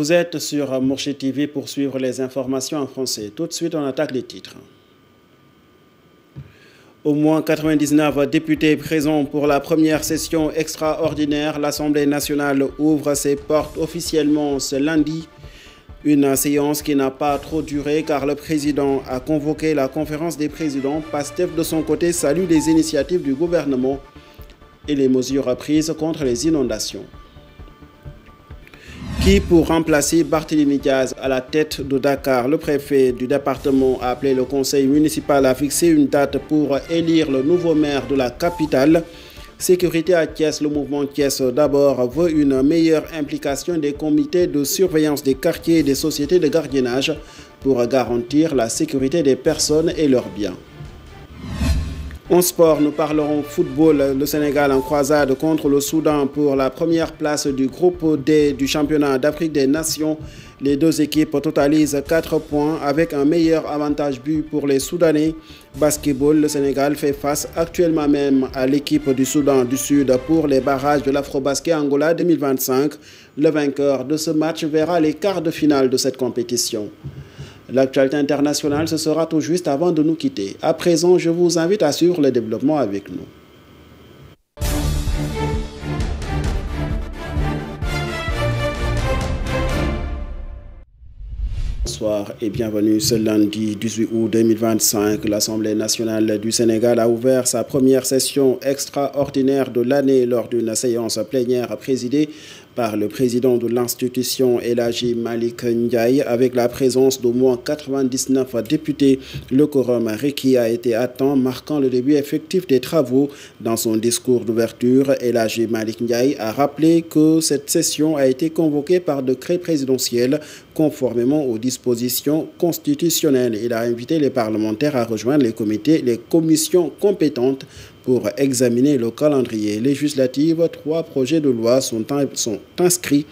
Vous êtes sur Mourchid TV pour suivre les informations en français. Tout de suite, on attaque les titres. Au moins 99 députés présents pour la première session extraordinaire. L'Assemblée nationale ouvre ses portes officiellement ce lundi. Une séance qui n'a pas trop duré car le président a convoqué la conférence des présidents. Pastef de son côté salue les initiatives du gouvernement et les mesures prises contre les inondations. Qui pour remplacer Barthélémy Diaz à la tête de Dakar? Le préfet du département a appelé le conseil municipal à fixer une date pour élire le nouveau maire de la capitale. Sécurité à Thiès, le mouvement Thiès d'abord veut une meilleure implication des comités de surveillance des quartiers et des sociétés de gardiennage pour garantir la sécurité des personnes et leurs biens. En sport, nous parlerons football. Le Sénégal en croisade contre le Soudan pour la première place du groupe D du championnat d'Afrique des Nations. Les deux équipes totalisent 4 points avec un meilleur avantage but pour les Soudanais. Basketball, le Sénégal fait face actuellement même à l'équipe du Soudan du Sud pour les barrages de l'Afrobasket Angola 2025. Le vainqueur de ce match verra les quarts de finale de cette compétition. L'actualité internationale, ce sera tout juste avant de nous quitter. À présent, je vous invite à suivre le développement avec nous. Bonsoir et bienvenue ce lundi 18 août 2025. L'Assemblée nationale du Sénégal a ouvert sa première session extraordinaire de l'année lors d'une séance plénière présidée par le président de l'institution El Hadji Malick Ndiaye. Avec la présence d'au moins 99 députés, le quorum requis a été atteint, marquant le début effectif des travaux. Dans son discours d'ouverture, El Hadji Malick Ndiaye a rappelé que cette session a été convoquée par décret présidentiel conformément aux dispositions constitutionnelles. Il a invité les parlementaires à rejoindre les commissions compétentes pour examiner le calendrier législatif. 3 projets de loi sont inscrits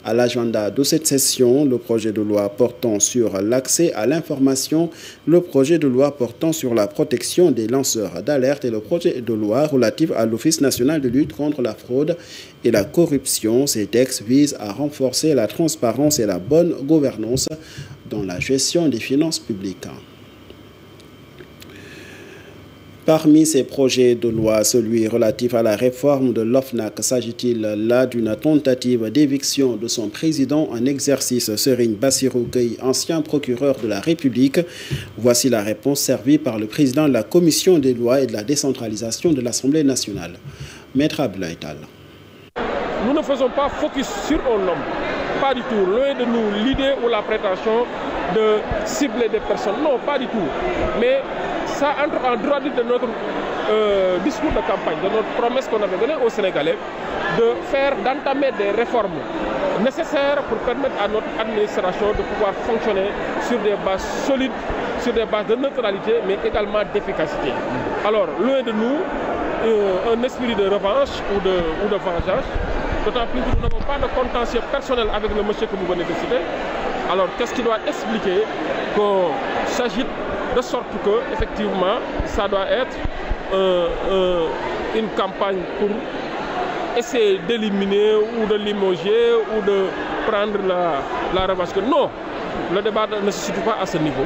à l'agenda de cette session. Le projet de loi portant sur l'accès à l'information, le projet de loi portant sur la protection des lanceurs d'alerte et le projet de loi relatif à l'Office national de lutte contre la fraude et la corruption. Ces textes visent à renforcer la transparence et la bonne gouvernance dans la gestion des finances publiques. Parmi ces projets de loi, celui relatif à la réforme de l'OFNAC, s'agit-il là d'une tentative d'éviction de son président en exercice, Serigne Bassirou Gueye, ancien procureur de la République? Voici la réponse servie par le président de la Commission des lois et de la décentralisation de l'Assemblée nationale, Maître Abdoulaye Tall. Nous ne faisons pas focus sur un homme, pas du tout. Loin de nous l'idée ou la prétention de cibler des personnes, non, pas du tout. Mais ça entre en droit de notre discours de campagne, de notre promesse qu'on avait donnée aux Sénégalais d'entamer des réformes nécessaires pour permettre à notre administration de pouvoir fonctionner sur des bases solides, sur des bases de neutralité, mais également d'efficacité. Alors, loin de nous, un esprit de revanche ou de vengeance, d'autant plus que nous n'avons pas de contentieux personnel avec le monsieur que vous venez de citer. Alors, qu'est-ce qui doit expliquer qu'on s'agite de sorte que, effectivement, ça doit être une campagne pour essayer d'éliminer ou de limoger ou de prendre la revanche. Non, le débat ne se situe pas à ce niveau.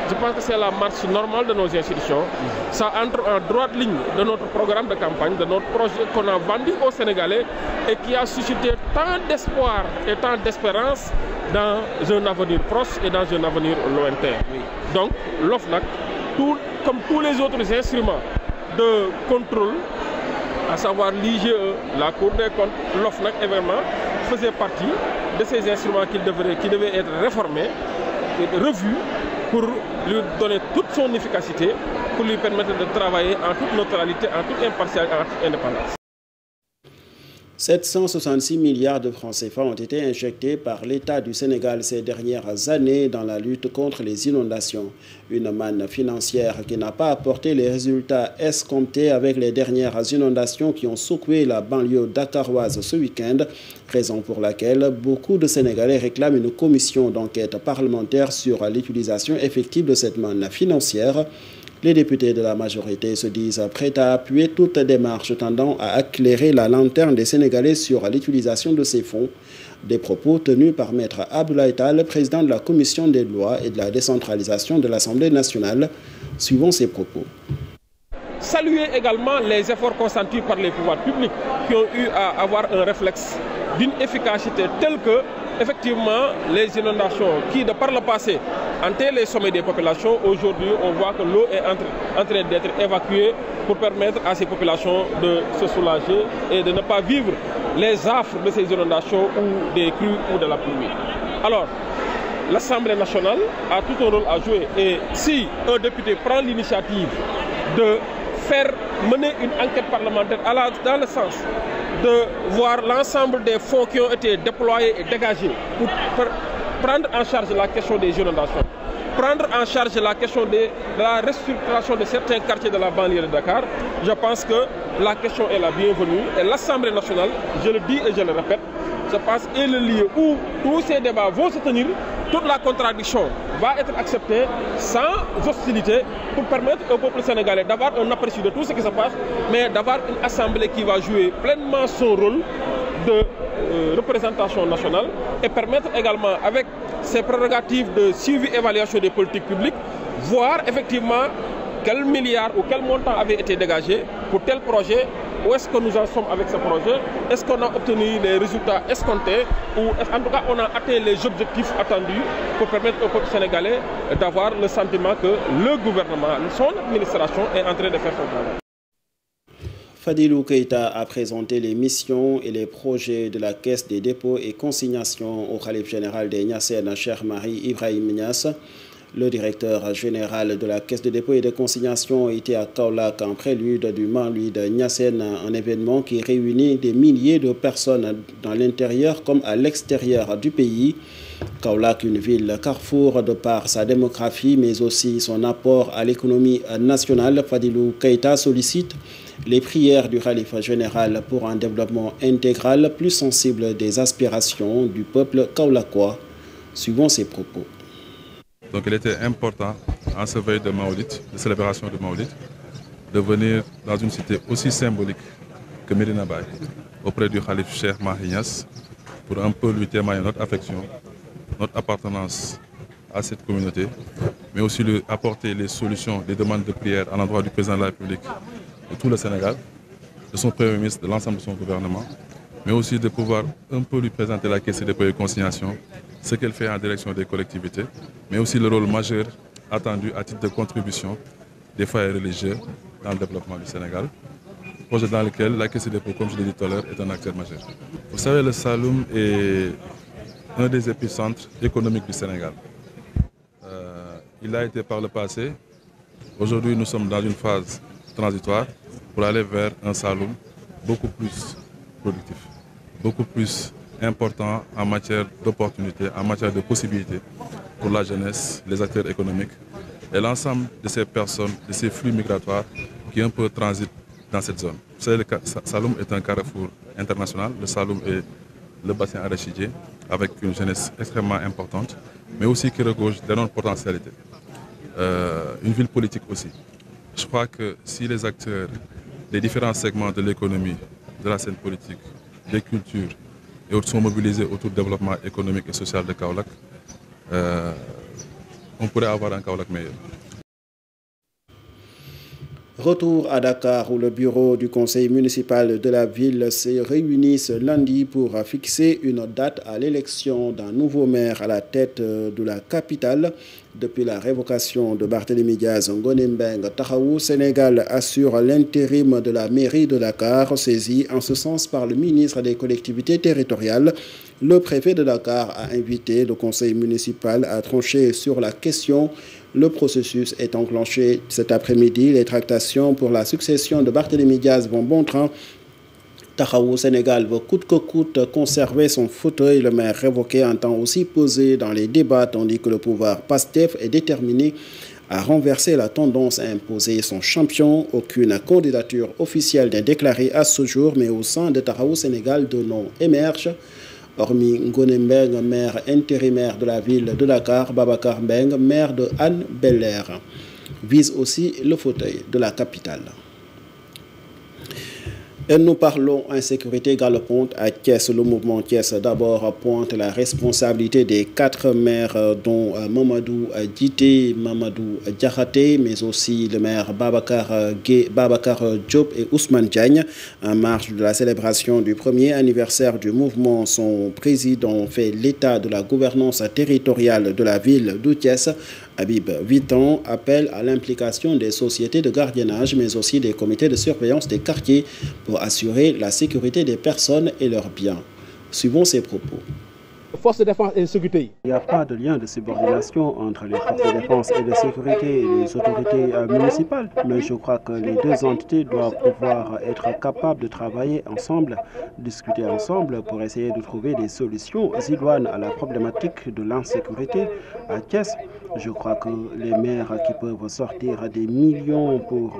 Je pense que c'est la marche normale de nos institutions. Ça entre en droite ligne de notre programme de campagne, de notre projet qu'on a vendu aux Sénégalais et qui a suscité tant d'espoir et tant d'espérance dans un avenir proche et dans un avenir lointain. Oui. Donc, l'OFNAC, comme tous les autres instruments de contrôle, à savoir l'IGE, la Cour des comptes, l'OFNAC également, faisait partie de ces instruments qui devaient être réformés, revus, pour lui donner toute son efficacité, pour lui permettre de travailler en toute neutralité, en toute impartialité, en toute indépendance. 766 milliards de francs CFA ont été injectés par l'État du Sénégal ces dernières années dans la lutte contre les inondations. Une manne financière qui n'a pas apporté les résultats escomptés avec les dernières inondations qui ont secoué la banlieue dakaroise ce week-end, raison pour laquelle beaucoup de Sénégalais réclament une commission d'enquête parlementaire sur l'utilisation effective de cette manne financière. Les députés de la majorité se disent prêts à appuyer toute démarche tendant à éclairer la lanterne des Sénégalais sur l'utilisation de ces fonds. Des propos tenus par Maître Abdoulaye Tall, président de la Commission des lois et de la décentralisation de l'Assemblée nationale. Suivons ces propos. Saluer également les efforts consentis par les pouvoirs publics qui ont eu à avoir un réflexe d'une efficacité telle que, effectivement, les inondations qui, de par le passé, hantaient les sommets des populations, aujourd'hui, on voit que l'eau est en train d'être évacuée pour permettre à ces populations de se soulager et de ne pas vivre les affres de ces inondations ou des crues ou de la pluie. Alors, l'Assemblée nationale a tout un rôle à jouer et si un député prend l'initiative de faire mener une enquête parlementaire dans le sens de voir l'ensemble des fonds qui ont été déployés et dégagés pour prendre en charge la question des inondations, prendre en charge la question de la restructuration de certains quartiers de la banlieue de Dakar, je pense que la question est la bienvenue et l'Assemblée nationale, je le dis et je le répète, je pense est le lieu où tous ces débats vont se tenir, toute la contradiction va être acceptée sans hostilité pour permettre au peuple sénégalais d'avoir un aperçu de tout ce qui se passe, mais d'avoir une assemblée qui va jouer pleinement son rôle de représentation nationale et permettre également avec ses prérogatives de suivi et évaluation des politiques publiques, voir effectivement quel milliard ou quel montant avait été dégagé pour tel projet, où est-ce que nous en sommes avec ce projet, est-ce qu'on a obtenu les résultats escomptés ou en tout cas on a atteint les objectifs attendus pour permettre au peuple sénégalais d'avoir le sentiment que le gouvernement, son administration est en train de faire son travail. Fadilou Keïta a présenté les missions et les projets de la Caisse des dépôts et consignations au khalife général des Niassènes, Cheikh Mahi Ibrahim Niass. Le directeur général de la Caisse de dépôt et de consignation était à Kaolack en prélude du Maulid Niassène, un événement qui réunit des milliers de personnes dans l'intérieur comme à l'extérieur du pays. Kaolack, une ville carrefour de par sa démographie, mais aussi son apport à l'économie nationale. Fadilou Keïta sollicite les prières du khalife général pour un développement intégral plus sensible des aspirations du peuple kaolackois. Suivons ses propos. Donc il était important, en ce veille de Maulid, de célébration de Maulid, de venir dans une cité aussi symbolique que Medina Baye, auprès du khalife Cheikh Mahi Niass, pour un peu lui témoigner notre affection, notre appartenance à cette communauté, mais aussi lui apporter les solutions, des demandes de prière à l'endroit du président de la République de tout le Sénégal, de son Premier ministre, de l'ensemble de son gouvernement, mais aussi de pouvoir un peu lui présenter la Caisse des dépôts et consignations, ce qu'elle fait en direction des collectivités, mais aussi le rôle majeur attendu à titre de contribution des foyers religieux dans le développement du Sénégal, projet dans lequel la Caisse des dépôts, comme je l'ai dit tout à l'heure, est un acteur majeur. Vous savez, le Saloum est un des épicentres économiques du Sénégal. Il a été par le passé. Aujourd'hui, nous sommes dans une phase transitoire pour aller vers un Saloum beaucoup plus productif, beaucoup plus important en matière d'opportunités, en matière de possibilités pour la jeunesse, les acteurs économiques et l'ensemble de ces personnes, de ces flux migratoires qui un peu transitent dans cette zone. Vous savez, le Saloum est un carrefour international. Le Saloum est le bassin arachidier avec une jeunesse extrêmement importante, mais aussi qui regorge d'énormes potentialités. Une ville politique aussi. Je crois que si les acteurs des différents segments de l'économie, de la scène politique, des cultures et autres sont mobilisés autour du développement économique et social de Kaolack, on pourrait avoir un Kaolack meilleur. Retour à Dakar où le bureau du conseil municipal de la ville s'est réuni ce lundi pour fixer une date à l'élection d'un nouveau maire à la tête de la capitale. Depuis la révocation de Barthélémy Diaz, Ngoné Mbengue Taxawu Sénégal assure l'intérim de la mairie de Dakar, saisi en ce sens par le ministre des collectivités territoriales. Le préfet de Dakar a invité le conseil municipal à trancher sur la question. Le processus est enclenché cet après-midi. Les tractations pour la succession de Barthélémy Diaz vont bon train. Taxawu Sénégal veut coûte que coûte conserver son fauteuil. Le maire révoqué entend aussi peser dans les débats, tandis que le pouvoir PASTEF est déterminé à renverser la tendance à imposer son champion. Aucune candidature officielle n'est déclarée à ce jour, mais au sein de Taxawu Sénégal, deux noms émergent. Hormis Ngoné Mbengue, maire intérimaire de la ville de Dakar, Babacar Mbengue, maire de Hann Bel-Air. vise aussi le fauteuil de la capitale. Et nous parlons insécurité galopante à Thiès. Le mouvement Thiès d'abord pointe la responsabilité des 4 maires dont Mamadou Djité, Mamadou Diakhaté, mais aussi le maire Babacar Diop et Ousmane Diagne. En marge de la célébration du premier anniversaire du mouvement, son président fait l'état de la gouvernance territoriale de la ville de Thiès. Habib Vitan appelle à l'implication des sociétés de gardiennage, mais aussi des comités de surveillance des quartiers pour assurer la sécurité des personnes et leurs biens. Suivons ses propos. Forces de défense et de sécurité. Il n'y a pas de lien de subordination entre les forces de défense et de sécurité et les autorités municipales. Mais je crois que les deux entités doivent pouvoir être capables de travailler ensemble, discuter ensemble pour essayer de trouver des solutions idoines à la problématique de l'insécurité à Thiès. Je crois que les maires qui peuvent sortir des millions pour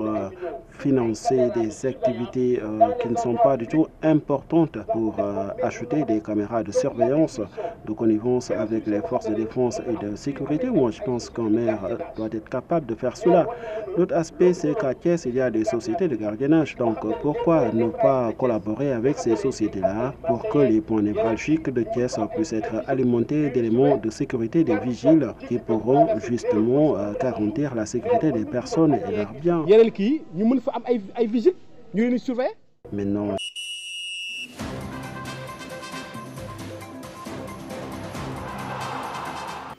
financer des activités qui ne sont pas du tout importantes pour acheter des caméras de surveillance de connivence avec les forces de défense et de sécurité. Moi, je pense qu'un maire doit être capable de faire cela. L'autre aspect, c'est qu'à Thiès, il y a des sociétés de gardiennage. Donc, pourquoi ne pas collaborer avec ces sociétés-là pour que les points névralgiques de Thiès puissent être alimentés d'éléments de sécurité, des vigiles qui pourront justement garantir la sécurité des personnes et leurs biens. Maintenant,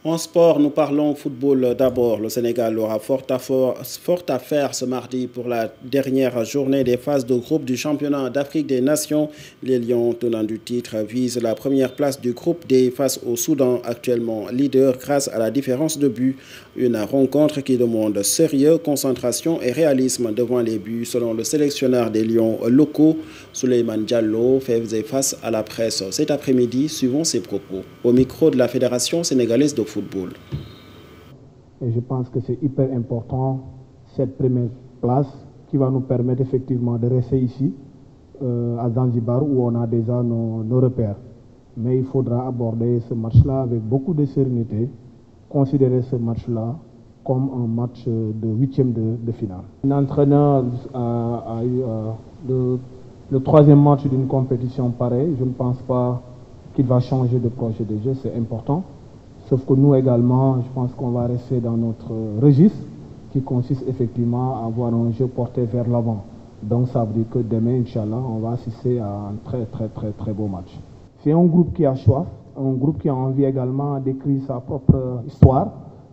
en sport, nous parlons football d'abord. Le Sénégal aura fort à faire ce mardi pour la dernière journée des phases de groupe du championnat d'Afrique des Nations. Les Lions, tenants du titre, visent la première place du groupe D face au Soudan, actuellement leader grâce à la différence de but. Une rencontre qui demande sérieux, concentration et réalisme devant les buts, selon le sélectionneur des Lions locaux, Souleymane Diallo, faisait face à la presse cet après-midi, suivant ses propos. Au micro de la Fédération sénégalaise de football. Et je pense que c'est hyper important, cette première place qui va nous permettre effectivement de rester ici, à Zanzibar, où on a déjà nos repères. Mais il faudra aborder ce match-là avec beaucoup de sérénité, considérer ce match-là comme un match de 8e de finale. Un entraîneur a eu le 3e match d'une compétition pareille. Je ne pense pas qu'il va changer de projet de jeu, c'est important. Sauf que nous également, je pense qu'on va rester dans notre registre qui consiste effectivement à avoir un jeu porté vers l'avant. Donc ça veut dire que demain, Inch'Allah, on va assister à un très beau match. C'est un groupe qui a soif, un groupe qui a envie également d'écrire sa propre histoire.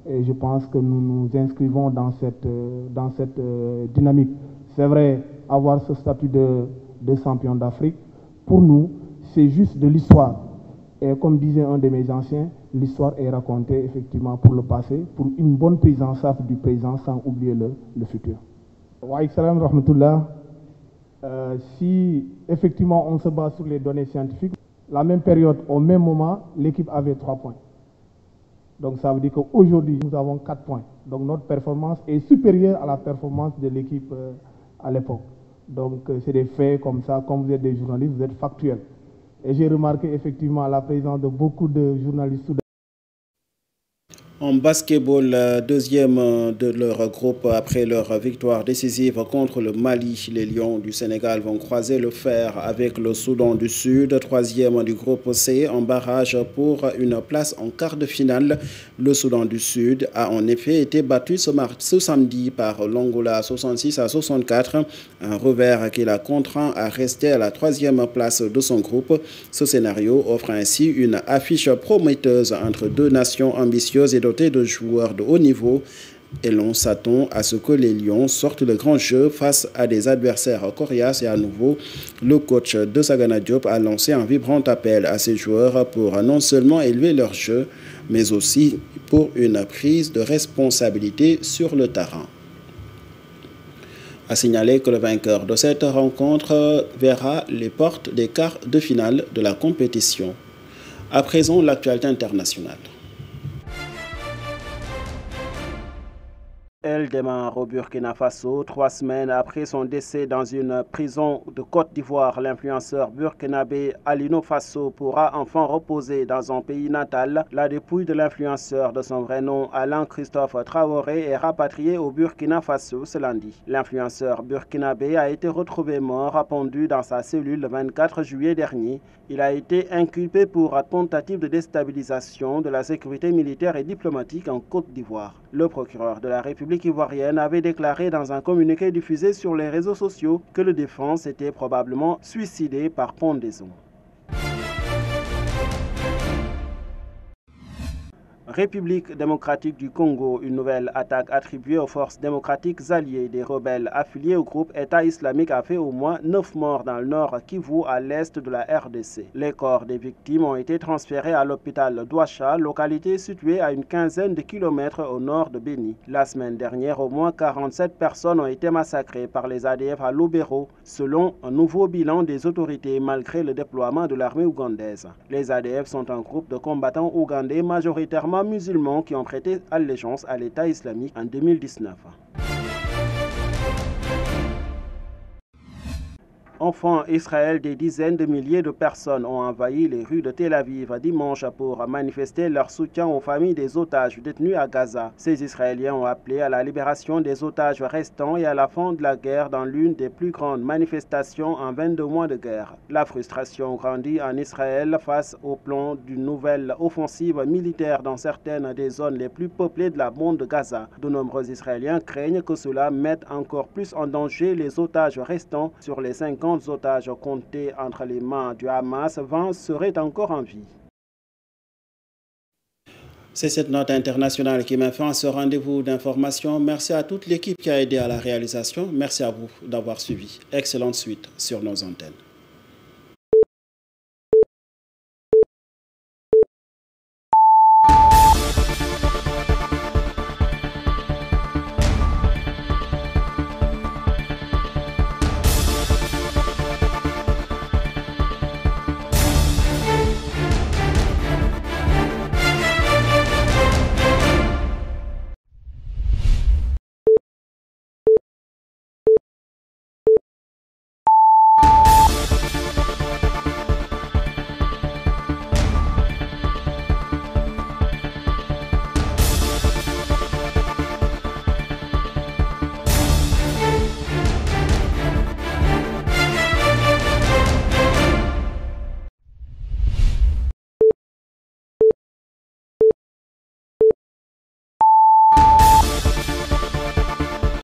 Et je pense que nous nous inscrivons dans cette dynamique. C'est vrai, avoir ce statut de champion d'Afrique, pour nous, c'est juste de l'histoire. Et comme disait un de mes anciens, l'histoire est racontée effectivement pour le passé, pour une bonne prise en charge du présent sans oublier le futur. Wa salam rahmatullah. Si effectivement on se base sur les données scientifiques, la même période, au même moment, l'équipe avait 3 points. Donc ça veut dire qu'aujourd'hui, nous avons 4 points. Donc notre performance est supérieure à la performance de l'équipe à l'époque. Donc c'est des faits comme ça, comme vous êtes des journalistes, vous êtes factuels. Et j'ai remarqué effectivement la présence de beaucoup de journalistes soudanais. En basketball, deuxième de leur groupe après leur victoire décisive contre le Mali, les Lions du Sénégal vont croiser le fer avec le Soudan du Sud, troisième du groupe C, en barrage pour une place en quart de finale. Le Soudan du Sud a en effet été battu ce samedi par l'Angola 66-64, un revers qui l'a contraint à rester à la troisième place de son groupe. Ce scénario offre ainsi une affiche prometteuse entre deux nations ambitieuses et dotées de joueurs de haut niveau, et l'on s'attend à ce que les Lions sortent le grand jeu face à des adversaires coriaces. Et à nouveau, le coach de Sagana Diop a lancé un vibrant appel à ses joueurs pour non seulement élever leur jeu, mais aussi pour une prise de responsabilité sur le terrain. A signaler que le vainqueur de cette rencontre verra les portes des quarts de finale de la compétition. À présent, l'actualité internationale. Elle démarre au Burkina Faso 3 semaines après son décès dans une prison de Côte d'Ivoire. L'influenceur burkinabé Alino Faso pourra enfin reposer dans son pays natal. La dépouille de l'influenceur de son vrai nom, Alain Christophe Traoré, est rapatriée au Burkina Faso ce lundi. L'influenceur burkinabé a été retrouvé mort, pendu dans sa cellule le 24 juillet dernier. Il a été inculpé pour tentative de déstabilisation de la sécurité militaire et diplomatique en Côte d'Ivoire. Le procureur de la République ivoirienne avait déclaré dans un communiqué diffusé sur les réseaux sociaux que le défunt s'était probablement suicidé par pendaison. République démocratique du Congo, une nouvelle attaque attribuée aux forces démocratiques alliées des rebelles affiliés au groupe État islamique a fait au moins 9 morts dans le nord Kivu à l'est de la RDC. Les corps des victimes ont été transférés à l'hôpital d'Ouacha, localité située à une quinzaine de kilomètres au nord de Beni. La semaine dernière, au moins 47 personnes ont été massacrées par les ADF à Lubero, selon un nouveau bilan des autorités malgré le déploiement de l'armée ougandaise. Les ADF sont un groupe de combattants ougandais majoritairement musulmans qui ont prêté allégeance à l'État islamique en 2019. Enfin, Israël, des dizaines de milliers de personnes ont envahi les rues de Tel Aviv dimanche pour manifester leur soutien aux familles des otages détenus à Gaza. Ces Israéliens ont appelé à la libération des otages restants et à la fin de la guerre dans l'une des plus grandes manifestations en 22 mois de guerre. La frustration grandit en Israël face au plan d'une nouvelle offensive militaire dans certaines des zones les plus peuplées de la bande de Gaza. De nombreux Israéliens craignent que cela mette encore plus en danger les otages restants. Sur les 50 otages comptés entre les mains du Hamas, 20 seraient encore en vie. C'est cette note internationale qui met fin à ce rendez-vous d'information. Merci à toute l'équipe qui a aidé à la réalisation. Merci à vous d'avoir suivi. Excellente suite sur nos antennes.